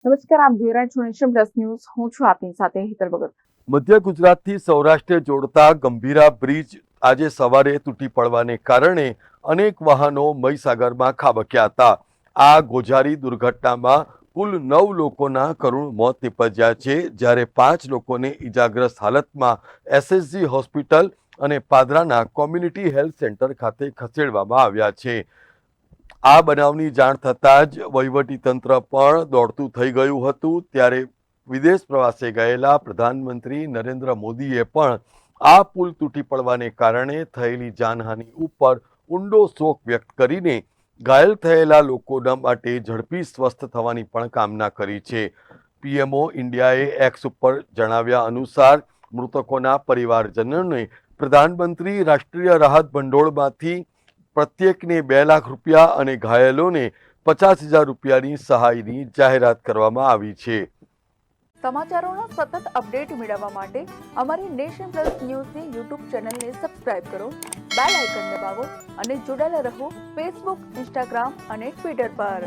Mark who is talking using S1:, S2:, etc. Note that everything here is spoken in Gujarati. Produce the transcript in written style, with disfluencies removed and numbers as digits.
S1: નમસ્કાર, આપ જોઈ રહ્યા છો નેશન પ્લસ ન્યૂઝ. હું છું આપની સાથે હિતલ ભગત.
S2: મધ્ય ગુજરાતથી સૌરાષ્ટ્ર જોડતા ગંભીરા બ્રિજ આજે સવારે તૂટી પડવાને કારણે અનેક વાહનો મહીસાગરમાં ખાબક્યા હતા. આ ગોઝારી દુર્ઘટનામાં કુલ 9 લોકોના કરુણ મોત નીપજ્યા છે, જ્યારે 5 લોકોને ઈજાગ્રસ્ત હાલતમાં એસએસજી હોસ્પિટલ અને પાદરાના કોમ્યુનિટી હેલ્થ સેન્ટર ખાતે ખસેડવામાં આવ્યા છે. આ બનાવની જાણ થતાં જ વહીવટીતંત્ર પણ દોડતું થઈ ગયું હતું. ત્યારે વિદેશ પ્રવાસે ગયેલા પ્રધાનમંત્રી નરેન્દ્ર મોદીએ પણ આ પુલ તૂટી પડવાને કારણે થયેલી જાનહાનિ ઉપર ઊંડો શોક વ્યક્ત કરીને ઘાયલ થયેલા લોકોના માટે ઝડપી સ્વસ્થ થવાની પણ કામના કરી છે. પીએમઓ ઇન્ડિયાએ એક્સ ઉપર જણાવ્યા અનુસાર મૃતકોના પરિવારજનોને પ્રધાનમંત્રી રાષ્ટ્રીય રાહત ભંડોળમાંથી પ્રત્યેકને 2 લાખ રૂપિયા અને ઘાયલોને 50,000 રૂપિયાની સહાયની જાહેરાત કરવામાં આવી છે.
S1: સમાચારોના સતત અપડેટ મેળવવા માટે અમારી નેશન પ્લસ ન્યૂઝની યુટ્યુબ ચેનલને સબસ્ક્રાઇબ કરો, બેલ આઇકન દબાવો અને જોડાયેલા રહો ફેસબુક, ઇન્સ્ટાગ્રામ અને ટ્વિટર પર.